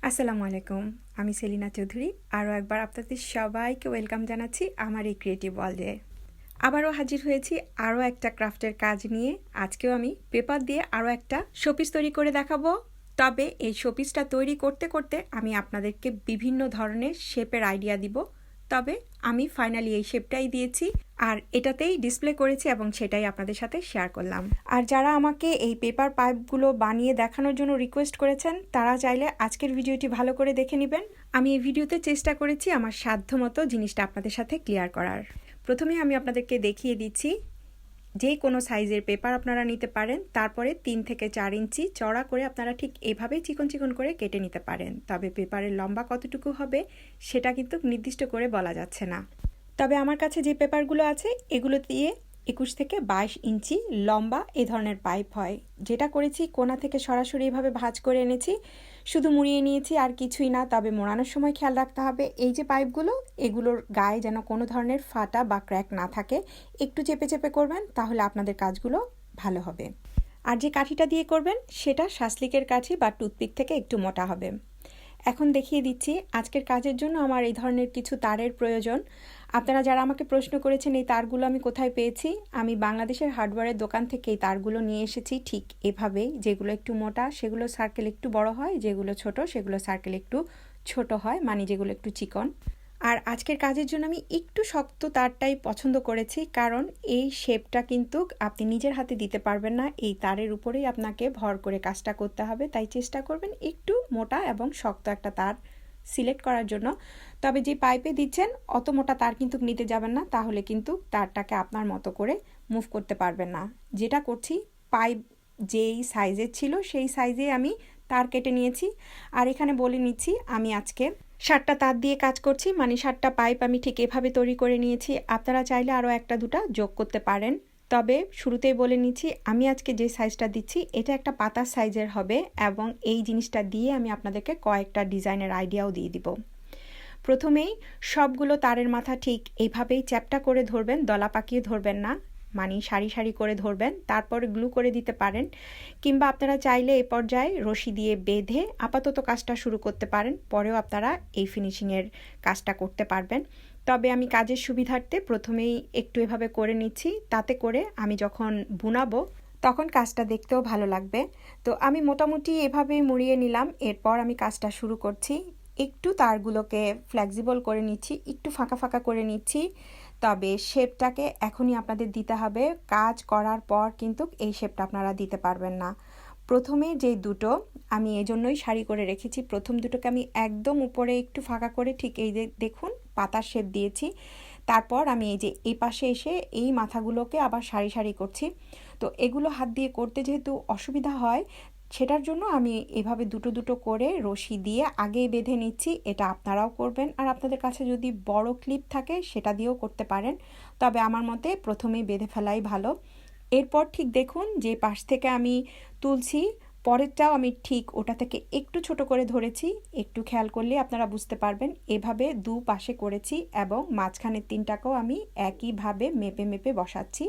আসসালামু আলাইকুম। আমি সেলিনা চৌধুরী। আরও একবার আপনাদের সবাইকে ওয়েলকাম জানাচ্ছি আমার এই ক্রিয়েটিভ ওয়ার্ল্ডে। আবারও হাজির হয়েছি আরও একটা ক্রাফটের কাজ নিয়ে। আজকেও আমি পেপার দিয়ে আরও একটা শোপিস তৈরি করে দেখাবো। তবে এই শোপিসটা তৈরি করতে করতে আমি আপনাদেরকে বিভিন্ন ধরনের শেপের আইডিয়া দিব। তবে আমি ফাইনালি এই শেপটাই দিয়েছি আর এটাতেই ডিসপ্লে করেছি এবং সেটাই আপনাদের সাথে শেয়ার করলাম। আর যারা আমাকে এই পেপার পাইপগুলো বানিয়ে দেখানোর জন্য রিকোয়েস্ট করেছেন তারা চাইলে আজকের ভিডিওটি ভালো করে দেখে নেবেন। আমি এই ভিডিওতে চেষ্টা করেছি আমার সাধ্যমতো জিনিসটা আপনাদের সাথে ক্লিয়ার করার। প্রথমে আমি আপনাদেরকে দেখিয়ে দিচ্ছি যে কোনো সাইজের পেপার আপনারা নিতে পারেন, তারপরে 3 থেকে 4 ইঞ্চি চড়া করে আপনারা ঠিক এভাবেই চিকন চিকন করে কেটে নিতে পারেন। তবে পেপারের লম্বা কতটুকু হবে সেটা কিন্তু নির্দিষ্ট করে বলা যাচ্ছে না। তবে আমার কাছে যে পেপারগুলো আছে এগুলো দিয়ে 21 থেকে 22 ইঞ্চি লম্বা এই ধরনের পাইপ হয়। যেটা করেছি কোণা থেকে সরাসরি এভাবে ভাঁজ করে এনেছি, শুধু মুড়িয়ে নিয়েছি আর কিছুই না। তবে মোড়ানোর সময় খেয়াল রাখতে হবে এই যে পাইপগুলো এগুলোর গায়ে যেন কোনো ধরনের ফাটা বা ক্র্যাক না থাকে। একটু চেপে চেপে করবেন তাহলে আপনাদের কাজগুলো ভালো হবে। আর যে কাঠিটা দিয়ে করবেন সেটা শাসলিকের কাঠি বা টুথপিক থেকে একটু মোটা হবে। এখন দেখিয়ে দিচ্ছি আজকের কাজের জন্য আমার এই ধরনের কিছু তারের প্রয়োজন। আপনারা যারা আমাকে প্রশ্ন করেছেন এই তারগুলো আমি কোথায় পেয়েছি, আমি বাংলাদেশের হার্ডওয়্যারের দোকান থেকে এই তারগুলো নিয়ে এসেছি ঠিক এভাবেই। যেগুলো একটু মোটা সেগুলো সার্কেল একটু বড় হয়, যেগুলো ছোট সেগুলো সার্কেল একটু ছোট হয়, মানে যেগুলো একটু চিকন। আর আজকের কাজের জন্য আমি একটু শক্ত তারটাই পছন্দ করেছি, কারণ এই শেপটা কিন্তু আপনি নিজের হাতে দিতে পারবেন না, এই তারের উপরেই আপনাকে ভর করে কাজটা করতে হবে। তাই চেষ্টা করবেন একটু মোটা এবং শক্ত একটা তার সিলেক্ট করার জন্য। তবে যে পাইপে দিচ্ছেন অত মোটা তার কিন্তু নিতে যাবেন না, তাহলে কিন্তু তারটাকে আপনার মতো করে মুভ করতে পারবেন না। যেটা করছি পাইপ যেই সাইজের ছিল সেই সাইজে আমি তার কেটে নিয়েছি। আর এখানে বলে নিচ্ছি আমি আজকে 7টা তার দিয়ে কাজ করছি, মানে 7টা পাইপ আমি ঠিক এভাবে তৈরি করে নিয়েছি। আপনারা চাইলে আরও 1টা 2টা যোগ করতে পারেন। তবে শুরুতেই বলে নিচ্ছি আমি আজকে যে সাইজটা দিচ্ছি এটা একটা পাতার সাইজের হবে এবং এই জিনিসটা দিয়ে আমি আপনাদেরকে কয়েকটা ডিজাইনের আইডিয়াও দিয়ে দিব। প্রথমেই সবগুলো তারের মাথা ঠিক এইভাবেই চ্যাপটা করে ধরবেন, দলা পাকিয়ে ধরবেন না, মানে সারি সারি করে ধরবেন। তারপরে গ্লু করে দিতে পারেন, কিংবা আপনারা চাইলে এই পর্যায়ে রশি দিয়ে বেঁধে আপাতত কাজটা শুরু করতে পারেন, পরেও আপনারা এই ফিনিশিংয়ের কাজটা করতে পারবেন। তবে আমি কাজের সুবিধার্থে প্রথমেই একটু এভাবে করে নিচ্ছি, তাতে করে আমি যখন বুনাবো তখন কাজটা দেখতেও ভালো লাগবে। তো আমি মোটামুটি এভাবেই মুড়িয়ে নিলাম। এরপর আমি কাজটা শুরু করছি। একটু তারগুলোকে ফ্লেক্সিবল করে নিচ্ছি, একটু ফাঁকা ফাঁকা করে নিচ্ছি। তবে শেপটাকে এখনই আপনাদের দিতে হবে, কাজ করার পর কিন্তু এই শেপটা আপনারা দিতে পারবেন না। প্রথমে যে দুটো আমি এজন্যই সারি করে রেখেছি, প্রথম দুটোকে আমি একদম উপরে একটু ফাঁকা করে ঠিক এই যে দেখুন পাতার শেপ দিয়েছি। তারপর আমি এই যে এই পাশে এসে এই মাথাগুলোকে আবার সারি সারি করছি। তো এগুলো হাত দিয়ে করতে যেহেতু অসুবিধা হয় সেটার জন্য আমি এভাবে দুটো দুটো করে রশি দিয়ে আগেই বেঁধে নিচ্ছি। এটা আপনারাও করবেন, আর আপনাদের কাছে যদি বড় ক্লিপ থাকে সেটা দিয়েও করতে পারেন। তবে আমার মতে প্রথমেই বেঁধে ফেলাই ভালো। এরপর ঠিক দেখুন যে পাশ থেকে আমি তুলছি পরেরটাও আমি ঠিক ওটা থেকে একটু ছোট করে ধরেছি, একটু খেয়াল করলে আপনারা বুঝতে পারবেন। এভাবে দু পাশে করেছি এবং মাঝখানের 3টাকেও আমি একইভাবে মেপে মেপে বসাচ্ছি।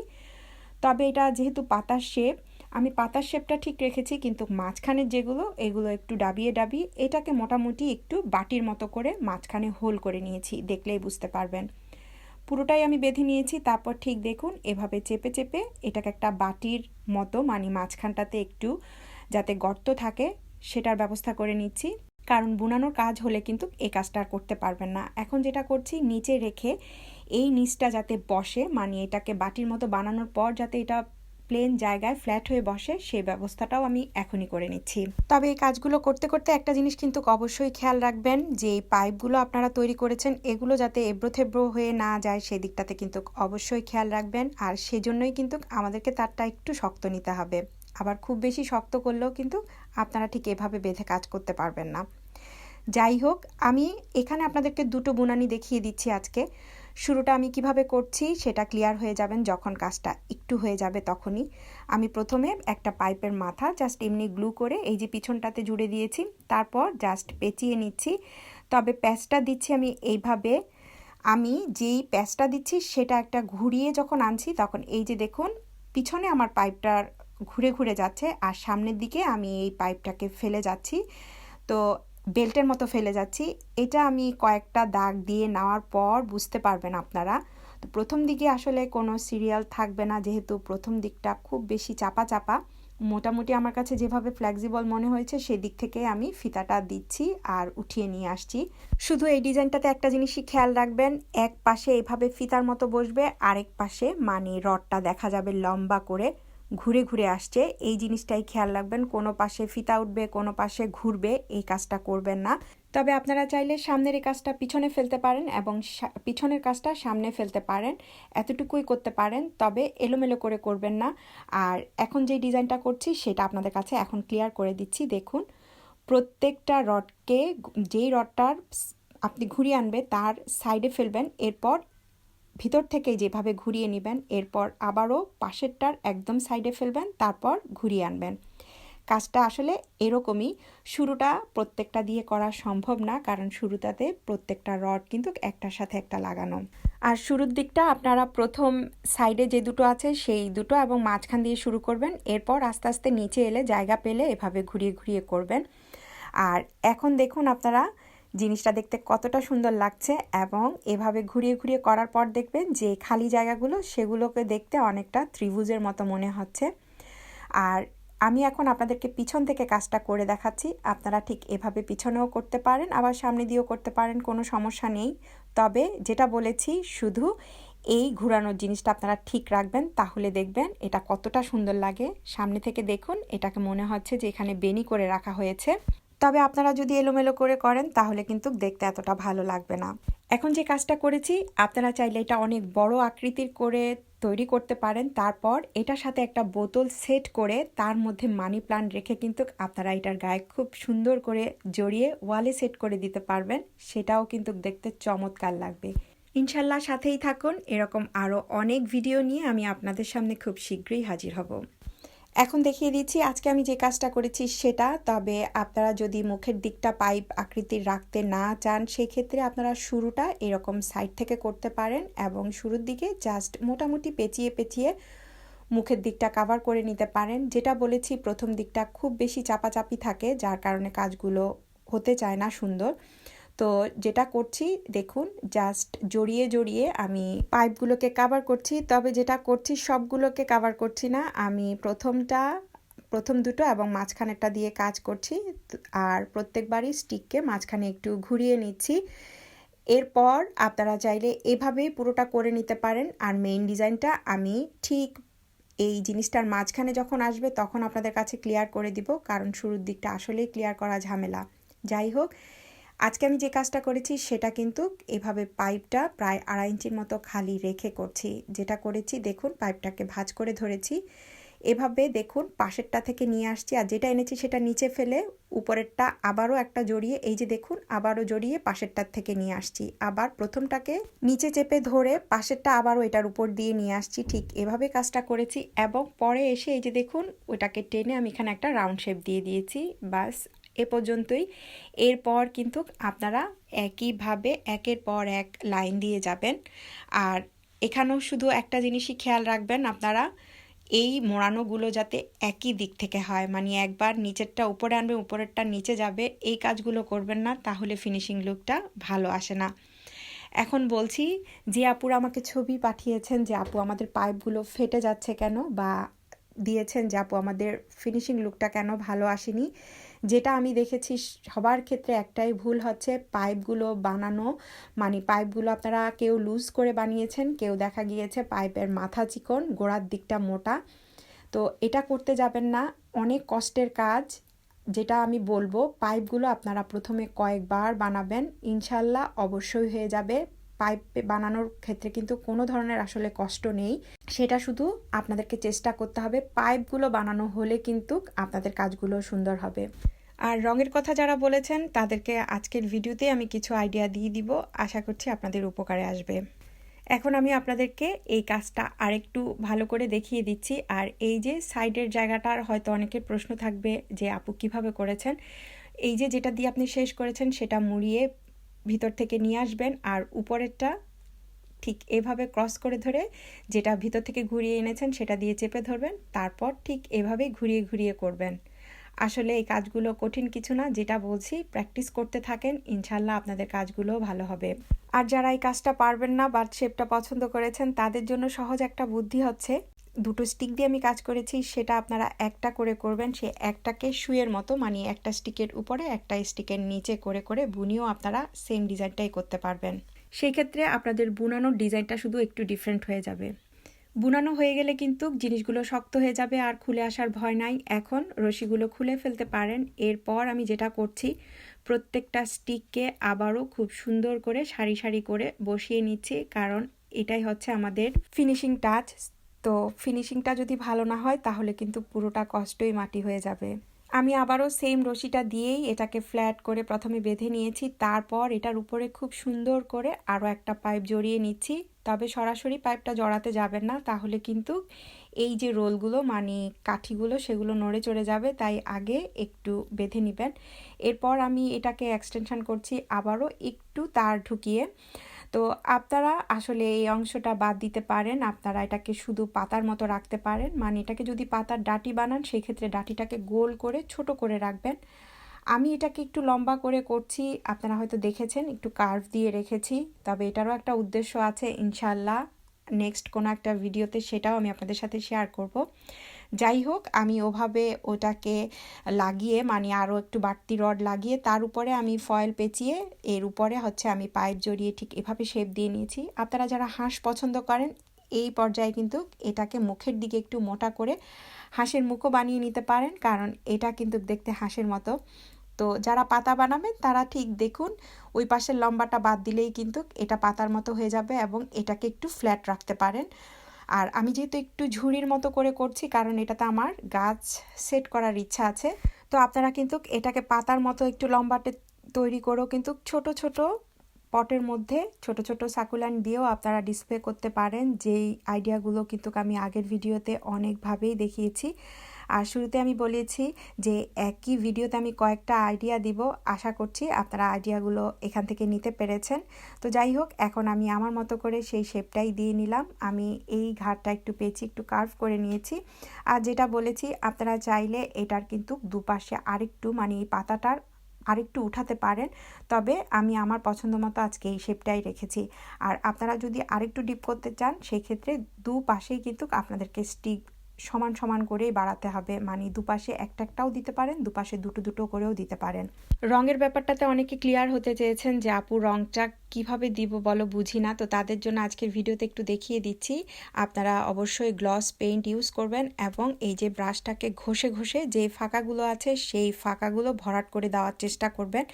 তবে এটা যেহেতু পাতার শেপ, আমি পাতার শেপটা ঠিক রেখেছি, কিন্তু মাঝখানের যেগুলো এগুলো একটু ডাবিয়ে ডাবিয়ে এটাকে মোটামুটি একটু বাটির মতো করে মাঝখানে হোল করে নিয়েছি, দেখলেই বুঝতে পারবেন। পুরোটাই আমি বেঁধে নিয়েছি। তারপর ঠিক দেখুন এভাবে চেপে চেপে এটাকে একটা বাটির মতো, মানে মাঝখানটাতে একটু যাতে গর্ত থাকে সেটার ব্যবস্থা করে নিচ্ছি, কারণ বুনানোর কাজ হলে কিন্তু এই কাজটা আর করতে পারবেন না। এখন যেটা করছি নিচে রেখে এই নিচটা যাতে বসে, মানে এটাকে বাটির মতো বানানোর পর যাতে এটা প্লেন জায়গায় ফ্ল্যাট হয়ে বসে সেই ব্যবস্থাটাও আমি এখনই করে নিচ্ছি। তবে এই কাজগুলো করতে করতে একটা জিনিস কিন্তু অবশ্যই খেয়াল রাখবেন যে এই পাইপগুলো আপনারা তৈরি করেছেন এগুলো যাতে এবড়ো থেবড়ো হয়ে না যায় সেদিকটাতে কিন্তু অবশ্যই খেয়াল রাখবেন। আর সেজন্যই কিন্তু আমাদেরকে তারটা একটু শক্ত নিতে হবে, আবার খুব বেশি শক্ত করলেও কিন্তু আপনারা ঠিক এভাবে বেঁধে কাজ করতে পারবেন না। যাই হোক, আমি এখানে আপনাদেরকে দুটো বুনানি দেখিয়ে দিচ্ছি আজকে। শুরুটা আমি কিভাবে করছি সেটা ক্লিয়ার হয়ে যাবেন যখন কাজটা একটু হয়ে যাবে তখনই। আমি প্রথমে একটা পাইপের মাথা জাস্ট এমনি গ্লু করে এই যে পিছনটাতে জুড়ে দিয়েছি, তারপর জাস্ট পেঁচিয়ে নিচ্ছি। তবে প্যাচটা দিচ্ছি আমি এইভাবে, আমি যেই প্যাচটা দিচ্ছি সেটা একটা ঘুরিয়ে যখন আনছি তখন এই যে দেখুন পিছনে আমার পাইপটার ঘুরে ঘুরে যাচ্ছে আর সামনের দিকে আমি এই পাইপটাকে ফেলে যাচ্ছি। তো বেল্টের মতো ফেলে যাচ্ছি। এটা আমি কয়েকটা দাগ দিয়ে নেওয়ার পর বুঝতে পারবেন আপনারা। তো প্রথম দিকে আসলে কোনো সিরিয়াল থাকবে না, যেহেতু প্রথম দিকটা খুব বেশি চাপা চাপা। মোটামুটি আমার কাছে যেভাবে ফ্লেক্সিবল মনে হয়েছে সেদিক থেকে আমি ফিতাটা দিচ্ছি আর উঠিয়ে নিয়ে আসছি। শুধু এই ডিজাইনটাতে একটা জিনিসই খেয়াল রাখবেন, এক পাশে এভাবে ফিতার মতো বসবে, আরেক পাশে মানে রডটা দেখা যাবে লম্বা করে ঘুরে ঘুরে আসছে। এই জিনিসটাই খেয়াল রাখবেন, কোনো পাশে ফিতা উঠবে কোনো পাশে ঘুরবে, এই কাজটা করবেন না। তবে আপনারা চাইলে সামনের এই কাজটা পিছনে ফেলতে পারেন এবং পিছনের কাজটা সামনে ফেলতে পারেন, এতটুকুই করতে পারেন, তবে এলোমেলো করে করবেন না। আর এখন যে ডিজাইনটা করছি সেটা আপনাদের কাছে এখন ক্লিয়ার করে দিচ্ছি। দেখুন, প্রত্যেকটা রডকে, যেই রডটার আপনি ঘুরিয়ে আনবে তার সাইডে ফেলবেন, এরপর ভিতর থেকে যেভাবে ঘুরিয়ে নেবেন, এরপর আবারও পাশেরটার একদম সাইডে ফেলবেন, তারপর ঘুরিয়ে আনবেন। কাজটা আসলে এরকমই। শুরুটা প্রত্যেকটা দিয়ে করা সম্ভব না, কারণ শুরুটাতে প্রত্যেকটা রড কিন্তু একটার সাথে একটা লাগানো। আর শুরুর দিকটা আপনারা প্রথম সাইডে যে দুটো আছে সেই দুটো এবং মাঝখান দিয়ে শুরু করবেন, এরপর আস্তে আস্তে নিচে এলে জায়গা পেলে এভাবে ঘুরিয়ে ঘুরিয়ে করবেন। আর এখন দেখুন আপনারা জিনিসটা দেখতে কতটা সুন্দর লাগছে, এবং এভাবে ঘুরিয়ে ঘুরিয়ে করার পর দেখবেন যে খালি জায়গাগুলো সেগুলোকে দেখতে অনেকটা ত্রিভুজের মতো মনে হচ্ছে। আর আমি এখন আপনাদেরকে পিছন থেকে কাজটা করে দেখাচ্ছি। আপনারা ঠিক এভাবে পিছনেও করতে পারেন, আবার সামনে দিয়েও করতে পারেন, কোনো সমস্যা নেই। তবে যেটা বলেছি, শুধু এই ঘোরানোর জিনিসটা আপনারা ঠিক রাখবেন, তাহলে দেখবেন এটা কতটা সুন্দর লাগে। সামনে থেকে দেখুন, এটাকে মনে হচ্ছে যে এখানে বেনি করে রাখা হয়েছে। তবে আপনারা যদি এলোমেলো করে করেন তাহলে কিন্তু দেখতে এতটা ভালো লাগবে না। এখন যে কাজটা করেছি, আপনারা চাইলে এটা অনেক বড় আকৃতির করে তৈরি করতে পারেন, তারপর এটার সাথে একটা বোতল সেট করে তার মধ্যে মানি প্লান্ট রেখে কিন্তু আপনারা এটার গায়ে খুব সুন্দর করে জড়িয়ে ওয়ালে সেট করে দিতে পারবেন, সেটাও কিন্তু দেখতে চমৎকার লাগবে। ইনশাল্লাহ সাথেই থাকুন, এরকম আরও অনেক ভিডিও নিয়ে আমি আপনাদের সামনে খুব শীঘ্রই হাজির হব। এখন দেখিয়ে দিচ্ছি আজকে আমি যে কাজটা করেছি সেটা। তবে আপনারা যদি মুখের দিকটা পাইপ আকৃতির রাখতে না চান, সেক্ষেত্রে আপনারা শুরুটা এরকম সাইড থেকে করতে পারেন এবং শুরুর দিকে জাস্ট মোটামুটি পেঁচিয়ে পেঁচিয়ে মুখের দিকটা কাভার করে নিতে পারেন। যেটা বলেছি, প্রথম দিকটা খুব বেশি চাপাচাপি থাকে, যার কারণে কাজগুলো হতে চায় না সুন্দর। তো যেটা করছি দেখুন, জাস্ট জড়িয়ে জড়িয়ে আমি পাইপগুলোকে কাভার করছি। তবে যেটা করছি সবগুলোকে কাভার করছি না, আমি প্রথম দুটো এবং মাঝখানেরটা দিয়ে কাজ করছি, আর প্রত্যেকবারই স্টিককে মাঝখানে একটু ঘুরিয়ে নিচ্ছি। এরপর আপনারা চাইলে এভাবেই পুরোটা করে নিতে পারেন। আর মেইন ডিজাইনটা আমি ঠিক এই জিনিসটার মাঝখানে যখন আসবে তখন আপনাদের কাছে ক্লিয়ার করে দিব, কারণ শুরুর দিকটা আসলেই ক্লিয়ার করা ঝামেলা। যাই হোক, আজকে আমি যে কাজটা করেছি সেটা কিন্তু এভাবে পাইপটা প্রায় 2.5 ইঞ্চির মতো খালি রেখে করছি। যেটা করেছি দেখুন, পাইপটাকে ভাঁজ করে ধরেছি, এভাবে দেখুন পাশেরটা থেকে নিয়ে আসছি, আর যেটা এনেছি সেটা নিচে ফেলে উপরেরটা আবারও একটা জড়িয়ে, এই যে দেখুন আবারও জড়িয়ে পাশেরটার থেকে নিয়ে আসছি, আবার প্রথমটাকে নিচে চেপে ধরে পাশেরটা আবারও এটার উপর দিয়ে নিয়ে আসছি। ঠিক এভাবে কাজটা করেছি এবং পরে এসে এই যে দেখুন ওটাকে টেনে আমি এখানে একটা রাউন্ড শেপ দিয়ে দিয়েছি। বাস এ পর্যন্তই। এরপর কিন্তু আপনারা একইভাবে একের পর এক লাইন দিয়ে যাবেন। আর এখানেও শুধু একটা জিনিসই খেয়াল রাখবেন আপনারা, এই মোড়ানোগুলো যাতে একই দিক থেকে হয়, মানে একবার নিচেরটা উপরে আনবে উপরেরটা নিচে যাবে, এই কাজগুলো করবেন না, তাহলে ফিনিশিং লুকটা ভালো আসে না। এখন বলছি, যে আপুরা আমাকে ছবি পাঠিয়েছেন যে আপু আমাদের পাইপগুলো ফেটে যাচ্ছে কেন, বা দিয়েছেন যে আপু আমাদের ফিনিশিং লুকটা কেন ভালো আসেনি, যেটা আমি দেখেছি সবার ক্ষেত্রে একটাই ভুল হচ্ছে, পাইপগুলো বানানো, মানে পাইপগুলো আপনারা কেউ লুজ করে বানিয়েছেন, কেউ দেখা গিয়েছে পাইপের মাথা চিকন গোড়ার দিকটা মোটা। তো এটা করতে যাবেন না, অনেক কষ্টের কাজ। যেটা আমি বলবো, পাইপগুলো আপনারা প্রথমে কয়েকবার বানাবেন, ইনশাল্লাহ অবশ্যই হয়ে যাবে। পাইপ বানানোর ক্ষেত্রে কিন্তু কোনো ধরনের আসলে কষ্ট নেই, সেটা শুধু আপনাদেরকে চেষ্টা করতে হবে। পাইপগুলো বানানো হলে কিন্তু আপনাদের কাজগুলো সুন্দর হবে। আর রঙের কথা যারা বলেছেন তাদেরকে আজকের ভিডিওতে আমি কিছু আইডিয়া দিয়ে দিব, আশা করছি আপনাদের উপকারে আসবে। এখন আমি আপনাদেরকে এই কাজটা আরেকটু ভালো করে দেখিয়ে দিচ্ছি। আর এই যে সাইডের জায়গাটার হয়তো অনেকের প্রশ্ন থাকবে যে আপু কিভাবে করেছেন। এই যে যেটা দিয়ে আপনি শেষ করেছেন সেটা মুড়িয়ে ভিতর থেকে নিয়ে আসবেন, আর উপরেরটা ঠিক এভাবে ক্রস করে ধরে যেটা ভিতর থেকে ঘুরিয়ে এনেছেন সেটা দিয়ে চেপে ধরবেন, তারপর ঠিক এভাবেই ঘুরিয়ে ঘুরিয়ে করবেন। আসলে এই কাজগুলো কঠিন কিছু না, যেটা বলছি প্র্যাকটিস করতে থাকেন, ইনশাল্লাহ আপনাদের কাজগুলো ভালো হবে। আর যারা এই কাজটা পারবেন না বাট শেপটা পছন্দ করেছেন, তাদের জন্য সহজ একটা বুদ্ধি হচ্ছে, দুটো স্টিক দিয়ে আমি কাজ করেছি, সেটা আপনারা একটা করে করবেন। সে একটাকে শুয়ের মতো, মানে একটা স্টিকের উপরে একটা স্টিকের নিচে করে করে বুনিয়েও আপনারা সেম ডিজাইনটাই করতে পারবেন। সেই ক্ষেত্রে আপনাদের বুনানোর ডিজাইনটা শুধু একটু ডিফারেন্ট হয়ে যাবে। বুনানো হয়ে গেলে কিন্তু জিনিসগুলো শক্ত হয়ে যাবে আর খুলে আসার ভয় নাই। এখন রশিগুলো খুলে ফেলতে পারেন। এরপর আমি যেটা করছি, প্রত্যেকটা স্টিককে আবারও খুব সুন্দর করে সারি সারি করে বসিয়ে নিচ্ছি, কারণ এটাই হচ্ছে আমাদের ফিনিশিং টাচ। তো ফিনিশিংটা যদি ভালো না হয় তাহলে কিন্তু পুরোটা কষ্টই মাটি হয়ে যাবে। আমি আবারও সেম রশিটা দিয়েই এটাকে ফ্ল্যাট করে প্রথমে বেঁধে নিয়েছি, তারপর এটার উপরে খুব সুন্দর করে আরও একটা পাইপ জড়িয়ে নিচ্ছি। তবে সরাসরি পাইপটা জড়াতে যাবেন না, তাহলে কিন্তু এই যে রোলগুলো মানে কাঠিগুলো সেগুলো নড়ে চড়ে যাবে, তাই আগে একটু বেঁধে নেবেন। এরপর আমি এটাকে এক্সটেনশন করছি আবারও একটু তার ঢুকিয়ে। তো আপনারা আসলে এই অংশটা বাদ দিতে পারেন, আপনারা এটাকে শুধু পাতার মতো রাখতে পারেন। মানে এটাকে যদি পাতার ডাঁটি বানান, সেক্ষেত্রে ডাঁটিটাকে গোল করে ছোট করে রাখবেন। আমি এটাকে একটু লম্বা করে করছি, আপনারা হয়তো দেখেছেন একটু কার্ভ দিয়ে রেখেছি, তবে এটারও একটা উদ্দেশ্য আছে, ইনশাল্লাহ নেক্সট কোনো একটা ভিডিওতে সেটাও আমি আপনাদের সাথে শেয়ার করব। যাই হোক, আমি ওভাবে ওটাকে লাগিয়ে মানে আরও একটু বাড়তি রড লাগিয়ে তার উপরে আমি ফয়েল পেঁচিয়ে এর উপরে হচ্ছে আমি পাইপ জড়িয়ে ঠিক এভাবে শেপ দিয়ে নিয়েছি। আপনারা যারা হাঁস পছন্দ করেন, এই পর্যায়ে কিন্তু এটাকে মুখের দিকে একটু মোটা করে হাঁসের মুখও বানিয়ে নিতে পারেন, কারণ এটা কিন্তু দেখতে হাঁসের মতো। তো যারা পাতা বানাবেন তারা ঠিক দেখুন, ওই পাশের লম্বাটা বাদ দিলেই কিন্তু এটা পাতার মতো হয়ে যাবে এবং এটাকে একটু ফ্ল্যাট রাখতে পারেন। আর আমি যেহেতু একটু ঝুড়ির মতো করে করছি, কারণ এটাতে আমার গাছ সেট করার ইচ্ছা আছে। তো আপনারা কিন্তু এটাকে পাতার মতো একটু লম্বাটে তৈরি করেও কিন্তু ছোট ছোট পটের মধ্যে ছোট ছোট সাকুল্যান্ট দিয়েও আপনারা ডিসপ্লে করতে পারেন। যেই আইডিয়াগুলো কিন্তু আমি আগের ভিডিওতে অনেকভাবেই দেখিয়েছি। আর শুরুতে আমি বলেছি যে একই ভিডিওতে আমি কয়েকটা আইডিয়া দিব, আশা করছি আপনারা আইডিয়াগুলো এখান থেকে নিতে পেরেছেন। তো যাই হোক, এখন আমি আমার মতো করে সেই শেপটাই দিয়ে নিলাম। আমি এই ঘাটটা একটু পেঁচি একটু কার্ভ করে নিয়েছি। আর যেটা বলেছি, আপনারা চাইলে এটার কিন্তু দুপাশে আরেকটু মানে এই পাতাটার আরেকটু উঠাতে পারেন, তবে আমি আমার পছন্দ মতো আজকে এই শেপটাই রেখেছি। আর আপনারা যদি আরেকটু ডিপ করতে চান, সেক্ষেত্রে দুপাশেই কিন্তু আপনাদেরকে স্টিক সমান সমান করেই বাড়াতে হবে, মানে দুপাশে একটা একটাও দিতে পারেন, দুপাশে দুটো দুটো করেও দিতে পারেন। রঙের ব্যাপারটাতে অনেকে ক্লিয়ার হতে চেয়েছেন যে আপু রঙটা কিভাবে দিব বলো, বুঝি না। তো তাদের জন্য আজকের ভিডিওতে একটু দেখিয়ে দিচ্ছি। আপনারা অবশ্যই গ্লস পেইন্ট ইউজ করবেন এবং এই যে ব্রাশটাকে ঘষে ঘষে যে ফাঁকাগুলো আছে সেই ফাঁকাগুলো ভরাট করে দেওয়ার চেষ্টা করবেন,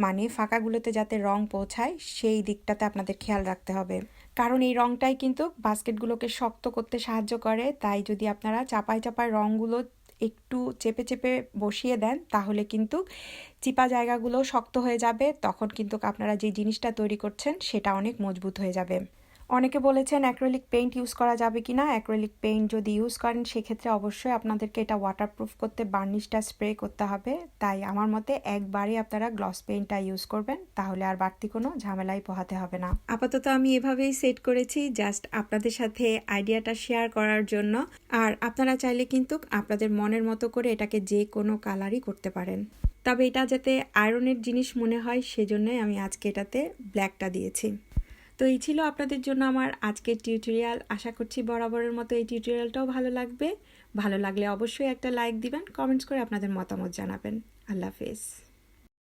মানে ফাঁকাগুলোতে যাতে রং পৌঁছায় সেই দিকটাতে আপনাদের খেয়াল রাখতে হবে, কারণ এই রংটাই কিন্তু বাস্কেটগুলোকে শক্ত করতে সাহায্য করে। তাই যদি আপনারা চাপায় চাপায় রঙগুলো একটু চেপে চেপে বসিয়ে দেন, তাহলে কিন্তু চিপা জায়গাগুলো শক্ত হয়ে যাবে, তখন কিন্তু আপনারা যে জিনিসটা তৈরি করছেন সেটা অনেক মজবুত হয়ে যাবে। অনেকে বলেছেন অ্যাক্রিলিক পেইন্ট ইউজ করা যাবে কি না। অ্যাক্রিলিক পেইন্ট যদি ইউজ করেন, সেক্ষেত্রে অবশ্যই আপনাদেরকে এটা ওয়াটারপ্রুফ করতে বার্নিশটা স্প্রে করতে হবে। তাই আমার মতে একবারই আপনারা গ্লস পেইন্টটা ইউজ করবেন, তাহলে আর বাড়তি কোনো ঝামেলাই পোহাতে হবে না। আপাতত আমি এভাবেই সেট করেছি, জাস্ট আপনাদের সাথে আইডিয়াটা শেয়ার করার জন্য। আর আপনারা চাইলে কিন্তু আপনাদের মনের মতো করে এটাকে যে কোনো কালারই করতে পারেন, তবে এটা যাতে আয়রনের জিনিস মনে হয় সেজন্যই আমি আজকে এটাতে ব্ল্যাকটা দিয়েছি। তো এই ছিল আপনাদের জন্য আমার আজকের টিউটোরিয়াল। আশা করছি বরাবরের মতো এই টিউটোরিয়ালটাও ভালো লাগবে। ভালো লাগলে অবশ্যই একটা লাইক দিবেন, কমেন্টস করে আপনাদের মতামত জানাবেন। আল্লাহ হাফেজ।